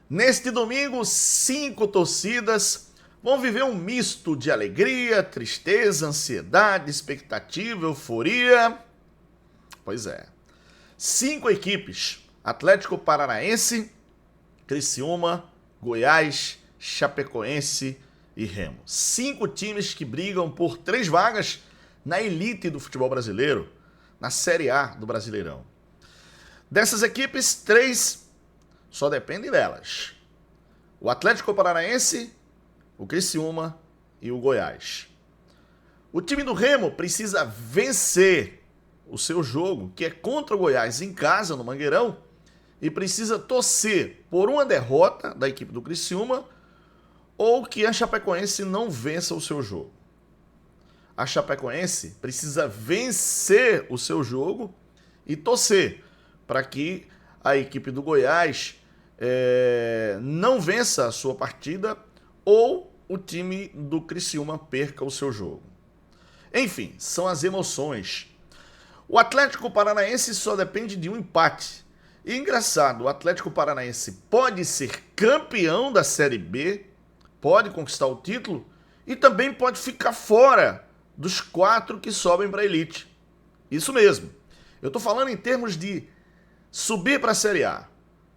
Neste domingo, 5 torcidas vão viver um misto de alegria, tristeza, ansiedade, expectativa, euforia. Pois é. 5 equipes: Atlético Paranaense, Criciúma, Goiás, Chapecoense e Remo. 5 times que brigam por 3 vagas na elite do futebol brasileiro, na Série A do Brasileirão. Dessas equipes, 3 só dependem delas: o Atlético Paranaense, o Criciúma e o Goiás. O time do Remo precisa vencer o seu jogo, que é contra o Goiás em casa, no Mangueirão, e precisa torcer por uma derrota da equipe do Criciúma ou que a Chapecoense não vença o seu jogo. A Chapecoense precisa vencer o seu jogo e torcer para que a equipe do Goiás não vença a sua partida ou o time do Criciúma perca o seu jogo. Enfim, são as emoções. O Atlético Paranaense só depende de um empate. E engraçado, o Atlético Paranaense pode ser campeão da Série B, pode conquistar o título e também pode ficar fora dos 4 que sobem para a elite. Isso mesmo. Eu estou falando em termos de subir para a Série A,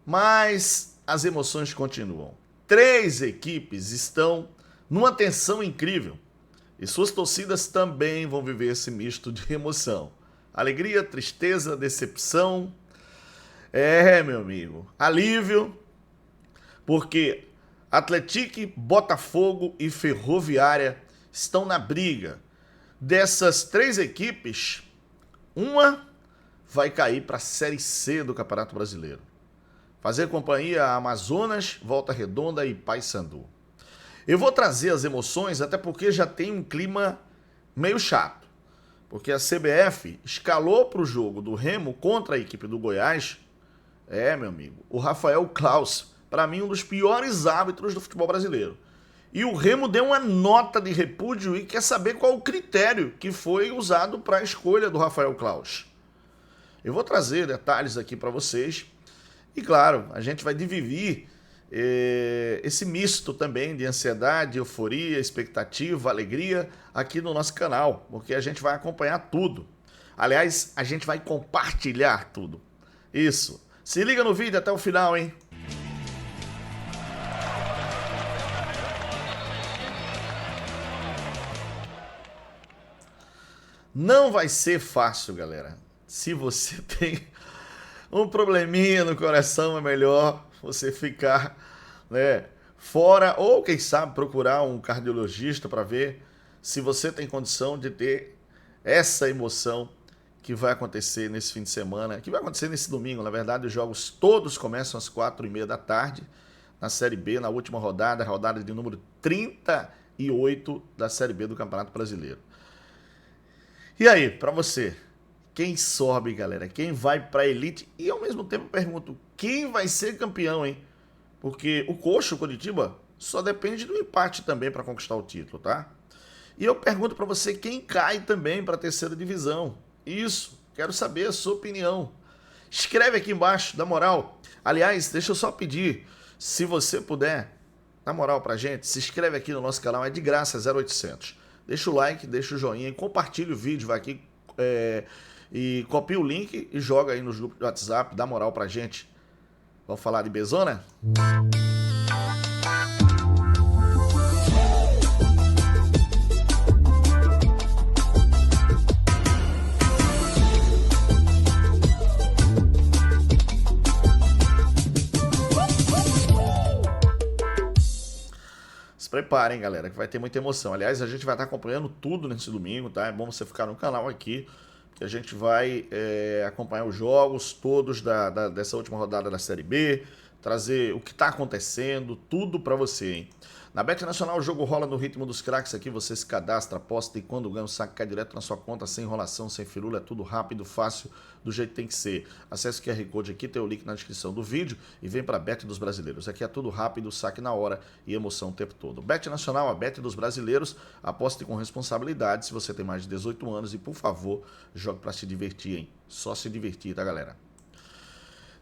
mas as emoções continuam. 3 equipes estão numa tensão incrível e suas torcidas também vão viver esse misto de emoção. Alegria, tristeza, decepção. Meu amigo, alívio, porque Atlético, Botafogo e Ferroviária estão na briga. Dessas 3 equipes, uma vai cair para a Série C do Campeonato Brasileiro. Fazer companhia a Amazonas, Volta Redonda e Paysandu. Eu vou trazer as emoções, até porque já tem um clima meio chato. Porque a CBF escalou para o jogo do Remo contra a equipe do Goiás, meu amigo, o Rafael Claus, para mim um dos piores árbitros do futebol brasileiro. E o Remo deu uma nota de repúdio e quer saber qual o critério que foi usado para a escolha do Rafael Claus. Eu vou trazer detalhes aqui para vocês. E claro, a gente vai dividir esse misto também de ansiedade, euforia, expectativa, alegria aqui no nosso canal, porque a gente vai acompanhar tudo. Aliás, a gente vai compartilhar tudo. Isso. Se liga no vídeo até o final, hein? Não vai ser fácil, galera. Se você tem um probleminha no coração, é melhor você ficar, fora, ou quem sabe procurar um cardiologista para ver se você tem condição de ter essa emoção que vai acontecer nesse fim de semana, que vai acontecer nesse domingo. Na verdade, os jogos todos começam às 4h30 da tarde, na Série B, na última rodada, a rodada de número 38 da Série B do Campeonato Brasileiro. E aí, para você, quem sobe, galera? Quem vai para a elite? E ao mesmo tempo pergunto, quem vai ser campeão, hein? Porque o Coxa, o Coritiba, só depende do empate também para conquistar o título, tá? E eu pergunto para você, quem cai também para a 3ª divisão? Isso, quero saber a sua opinião. Escreve aqui embaixo, dá moral. Aliás, deixa eu só pedir, se você puder, dá moral pra gente, se inscreve aqui no nosso canal, é de graça, 0800. Deixa o like, deixa o joinha, compartilha o vídeo, vai aqui e copia o link e joga aí nos grupos do WhatsApp, dá moral pra gente. Vamos falar de Bezona? Se preparem, galera, que vai ter muita emoção. Aliás, a gente vai estar acompanhando tudo nesse domingo, tá? É bom você ficar no canal aqui, que a gente vai acompanhar os jogos todos dessa última rodada da Série B, trazer o que está acontecendo, tudo para você, hein? Na Bet Nacional o jogo rola no ritmo dos craques aqui, você se cadastra, aposta e quando ganha o saque cai direto na sua conta, sem enrolação, sem firula, é tudo rápido, fácil, do jeito que tem que ser. Acesse o QR Code aqui, tem o link na descrição do vídeo e vem para a Bet dos Brasileiros. Aqui é tudo rápido, saque na hora e emoção o tempo todo. Bet Nacional, a Bet dos Brasileiros, aposte com responsabilidade se você tem mais de 18 anos e, por favor, jogue para se divertir, hein? Só se divertir, tá, galera?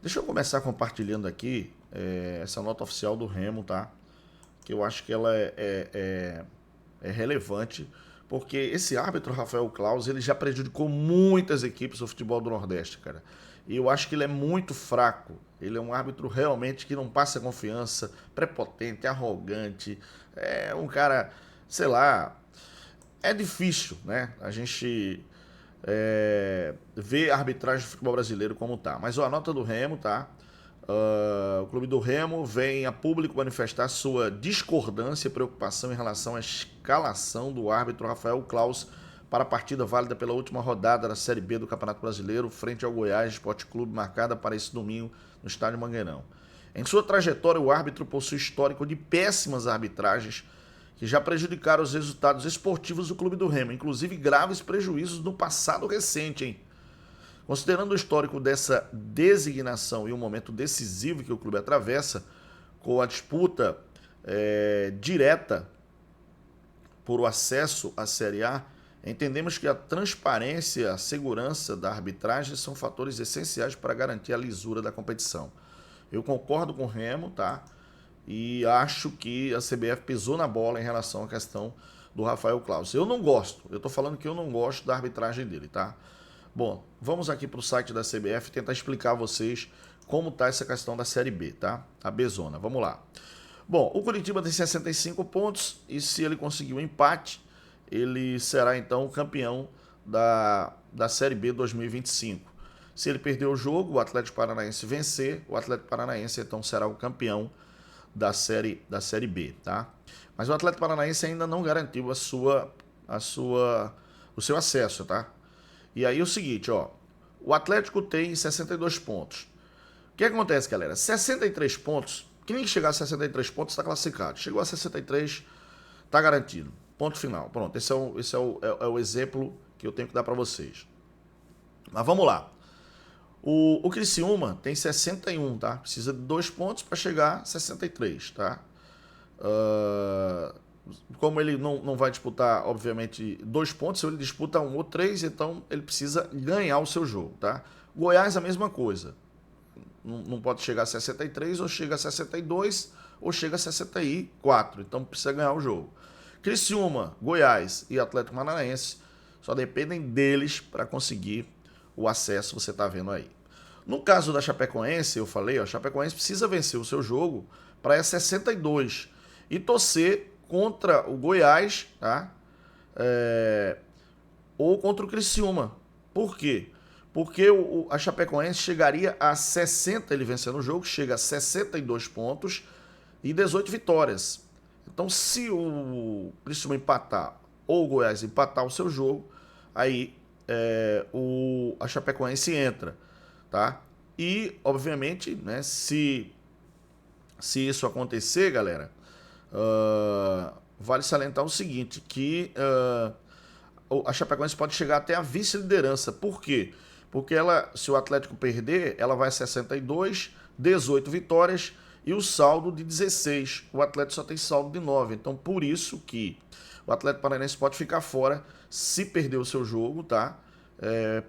Deixa eu começar compartilhando aqui essa nota oficial do Remo, tá? Que eu acho que ela é relevante, porque esse árbitro, Rafael Claus, ele já prejudicou muitas equipes do futebol do Nordeste, cara. E eu acho que ele é muito fraco. Ele é um árbitro realmente que não passa confiança, prepotente, arrogante. É um cara, sei lá, é difícil, né? A gente ver a arbitragem do futebol brasileiro como tá. Mas ó, a nota do Remo, tá? O clube do Remo vem a público manifestar sua discordância e preocupação em relação à escalação do árbitro Rafael Claus para a partida válida pela última rodada da Série B do Campeonato Brasileiro, frente ao Goiás Esporte Clube, marcada para esse domingo no estádio Mangueirão. Em sua trajetória, o árbitro possui histórico de péssimas arbitragens que já prejudicaram os resultados esportivos do clube do Remo, inclusive graves prejuízos no passado recente, hein? Considerando o histórico dessa designação e o momento decisivo que o clube atravessa, com a disputa direta por o acesso à Série A, entendemos que a transparência e a segurança da arbitragem são fatores essenciais para garantir a lisura da competição. Eu concordo com o Remo, tá? E acho que a CBF pisou na bola em relação à questão do Rafael Claus. Eu não gosto, eu tô falando que eu não gosto da arbitragem dele, tá? Bom, vamos aqui para o site da CBF tentar explicar a vocês como tá essa questão da Série B, tá? A B-Zona, vamos lá. Bom, o Curitiba tem 65 pontos e se ele conseguir um empate, ele será então o campeão da Série B 2025. Se ele perder o jogo, o Atlético Paranaense vencer, o Atlético Paranaense então será o campeão da série B, tá? Mas o Atlético Paranaense ainda não garantiu o seu acesso, tá? E aí o seguinte, ó, o Atlético tem 62 pontos. O que acontece, galera? 63 pontos, quem chegar a 63 pontos está classificado. Chegou a 63, tá garantido. Ponto final. Pronto, esse é o exemplo que eu tenho que dar para vocês. Mas vamos lá. O Criciúma tem 61, tá? Precisa de 2 pontos para chegar a 63, tá? Como ele não vai disputar, obviamente, 2 pontos, se ele disputa 1 ou 3, então ele precisa ganhar o seu jogo, tá? Goiás, a mesma coisa. Não pode chegar a 63, ou chega a 62, ou chega a 64. Então precisa ganhar o jogo. Criciúma, Goiás e Atlético Paranaense só dependem deles para conseguir o acesso, você está vendo aí. No caso da Chapecoense, eu falei, ó, a Chapecoense precisa vencer o seu jogo para 62 e torcer contra o Goiás, tá? Ou contra o Criciúma. Por quê? Porque a Chapecoense chegaria a 60, ele vencendo o jogo, chega a 62 pontos e 18 vitórias. Então, se o Criciúma empatar ou o Goiás empatar o seu jogo, aí a Chapecoense entra, tá? E, obviamente, né, se isso acontecer, galera, vale salientar o seguinte, que a Chapecoense pode chegar até a vice-liderança. Por quê? Porque se o Atlético perder, ela vai a 62, 18 vitórias e o saldo de 16. O Atlético só tem saldo de 9. Então, por isso que o Atlético Paranaense pode ficar fora se perder o seu jogo, tá?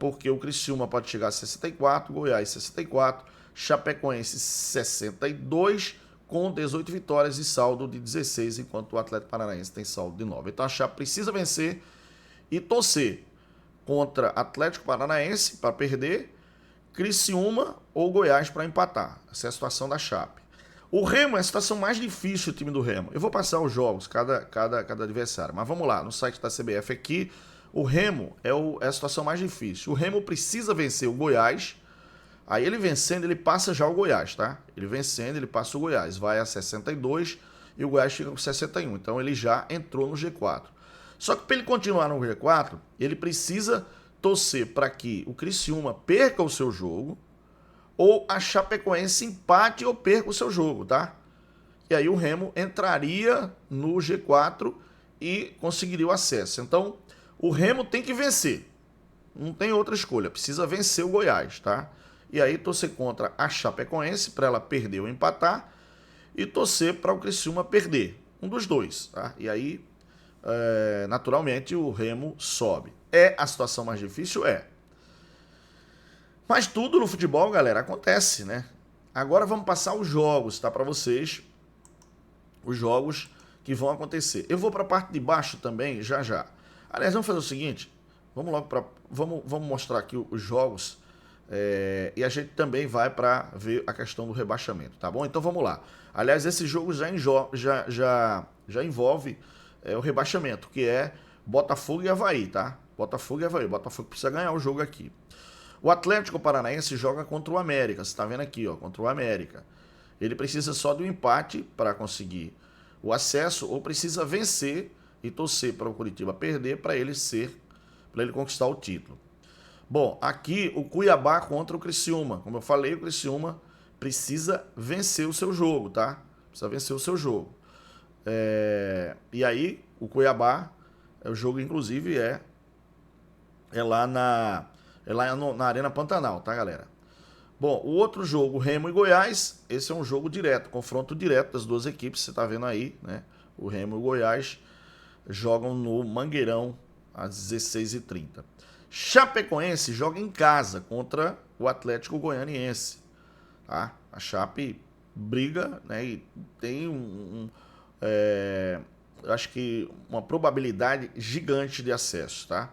Porque o Criciúma pode chegar a 64, Goiás 64, Chapecoense 62, com 18 vitórias e saldo de 16, enquanto o Atlético Paranaense tem saldo de 9. Então a Chape precisa vencer e torcer contra Atlético Paranaense para perder, Criciúma ou Goiás para empatar. Essa é a situação da Chape. O Remo é a situação mais difícil, o time do Remo. Eu vou passar os jogos, cada adversário. Mas vamos lá, no site da CBF aqui, o Remo é a situação mais difícil. O Remo precisa vencer o Goiás. Aí ele vencendo, ele passa já o Goiás, tá? Ele vencendo, ele passa o Goiás. Vai a 62 e o Goiás fica com 61. Então ele já entrou no G4. Só que para ele continuar no G4, ele precisa torcer para que o Criciúma perca o seu jogo ou a Chapecoense empate ou perca o seu jogo, tá? E aí o Remo entraria no G4 e conseguiria o acesso. Então, o Remo tem que vencer. Não tem outra escolha. Precisa vencer o Goiás, tá? E aí torcer contra a Chapecoense para ela perder ou empatar e torcer para o Criciúma perder. Um dos dois, tá? E aí, naturalmente, o Remo sobe. É a situação mais difícil? É. Mas tudo no futebol, galera, acontece, né? Agora vamos passar os jogos, tá? Para vocês, os jogos que vão acontecer. Eu vou para a parte de baixo também, já já. Aliás, vamos fazer o seguinte, vamos logo para, vamos mostrar aqui os jogos e a gente também vai para ver a questão do rebaixamento, tá bom? Então vamos lá. Aliás, esse jogo já envolve o rebaixamento, que é Botafogo e Avaí, tá? Botafogo e Avaí. Botafogo precisa ganhar o jogo aqui. O Atlético Paranaense joga contra o América. Você está vendo aqui, ó, contra o América. Ele precisa só do empate para conseguir o acesso ou precisa vencer e torcer para o Curitiba perder para ele conquistar o título. Bom, aqui o Cuiabá contra o Criciúma. Como eu falei, o Criciúma precisa vencer o seu jogo, tá? Precisa vencer o seu jogo. E aí, o Cuiabá, o jogo inclusive é lá na Arena Pantanal, tá, galera? Bom, o outro jogo, Remo e Goiás, esse é um jogo direto, confronto direto das duas equipes, você tá vendo aí, né? O Remo e o Goiás jogam no Mangueirão às 16h30. Chapecoense joga em casa contra o Atlético Goianiense, tá? A Chape briga, né? E tem eu acho que uma probabilidade gigante de acesso, tá?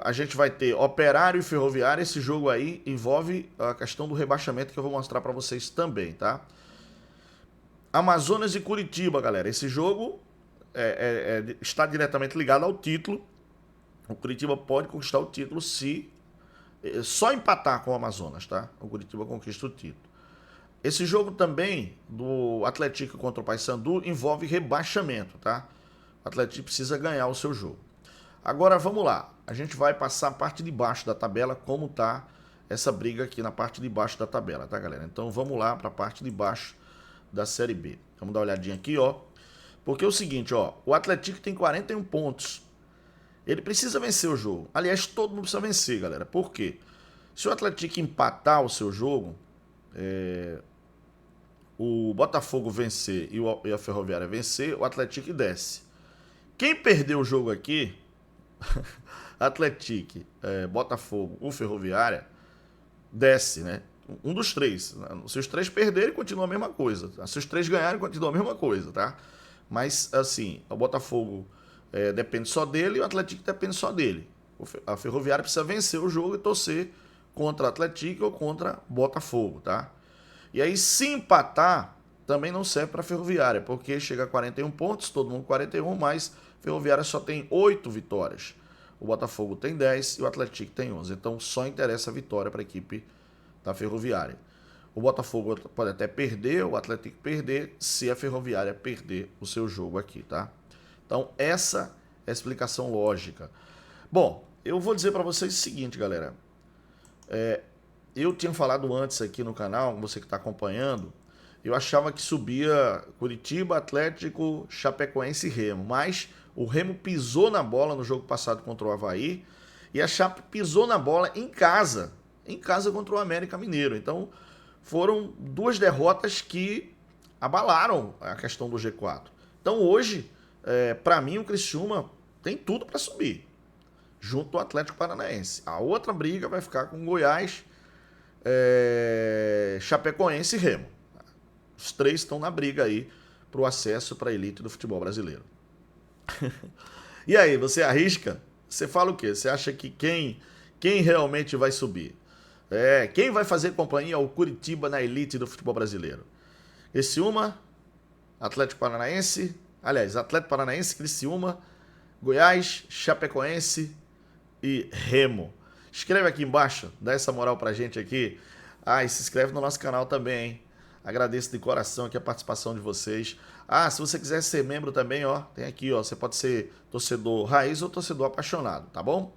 A gente vai ter Operário e Ferroviária. Esse jogo aí envolve a questão do rebaixamento que eu vou mostrar para vocês também, tá? Amazonas e Curitiba, galera. Esse jogo está diretamente ligado ao título. O Curitiba pode conquistar o título se só empatar com o Amazonas, tá? O Curitiba conquista o título. Esse jogo também do Atlético contra o Paysandu envolve rebaixamento, tá? O Atlético precisa ganhar o seu jogo. Agora vamos lá, a gente vai passar a parte de baixo da tabela, como tá essa briga aqui na parte de baixo da tabela, tá, galera? Então vamos lá para a parte de baixo da Série B. Vamos dar uma olhadinha aqui, ó. Porque é o seguinte, ó, o Atlético tem 41 pontos. Ele precisa vencer o jogo. Aliás, todo mundo precisa vencer, galera. Por quê? Se o Atlético empatar o seu jogo, o Botafogo vencer e a Ferroviária vencer, o Atlético desce. Quem perdeu o jogo aqui... Atlético, Botafogo ou Ferroviária desce, né? Um dos três. Se os três perderem, continua a mesma coisa. Se os três ganharem, continua a mesma coisa, tá? Mas, assim, o Botafogo depende só dele e o Atlético depende só dele. A Ferroviária precisa vencer o jogo e torcer contra o Atlético ou contra o Botafogo, tá? E aí, se empatar, também não serve para a Ferroviária, porque chega a 41 pontos, todo mundo 41, mas a Ferroviária só tem 8 vitórias. O Botafogo tem 10 e o Atlético tem 11. Então só interessa a vitória para a equipe da Ferroviária. O Botafogo pode até perder, o Atlético perder, se a Ferroviária perder o seu jogo aqui, tá? Então essa é a explicação lógica. Bom, eu vou dizer para vocês o seguinte, galera. Eu tinha falado antes aqui no canal, você que está acompanhando, eu achava que subia Curitiba, Atlético, Chapecoense e Remo. Mas o Remo pisou na bola no jogo passado contra o Avaí e a Chape pisou na bola em casa contra o América Mineiro. Então foram duas derrotas que abalaram a questão do G4. Então hoje, para mim, o Criciúma tem tudo para subir, junto ao Atlético Paranaense. A outra briga vai ficar com Goiás, Chapecoense e Remo. Os três estão na briga aí para o acesso para a elite do futebol brasileiro. E aí, você arrisca? Você fala o quê? Você acha que quem realmente vai subir? Quem vai fazer companhia ao Curitiba na elite do futebol brasileiro? Criciúma, Atlético Paranaense, Atlético Paranaense, Criciúma, Goiás, Chapecoense e Remo. Escreve aqui embaixo, dá essa moral pra gente aqui. E se inscreve no nosso canal também, hein? Agradeço de coração aqui a participação de vocês. Se você quiser ser membro também, ó, tem aqui, ó, você pode ser torcedor raiz ou torcedor apaixonado, tá bom?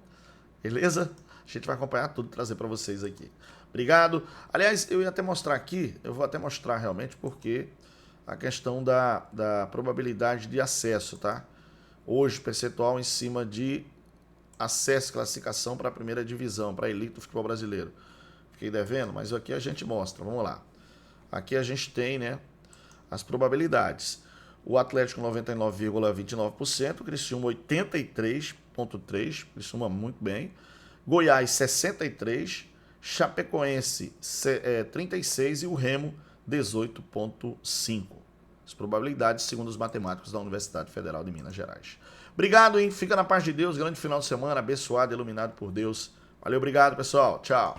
Beleza? A gente vai acompanhar tudo e trazer para vocês aqui. Obrigado. Aliás, eu ia até mostrar aqui, eu vou até mostrar realmente porque a questão da probabilidade de acesso, tá? Hoje, percentual em cima de acesso, classificação para a primeira divisão, para a elite do futebol brasileiro. Fiquei devendo, mas aqui a gente mostra, vamos lá. Aqui a gente tem, né, as probabilidades. O Atlético 99,29%, Criciúma 83,3%, Criciúma muito bem. Goiás 63%, Chapecoense 36 e o Remo 18,5. As probabilidades segundo os matemáticos da Universidade Federal de Minas Gerais. Obrigado, hein? Fica na paz de Deus. Grande final de semana, abençoado, iluminado por Deus. Valeu, obrigado, pessoal. Tchau.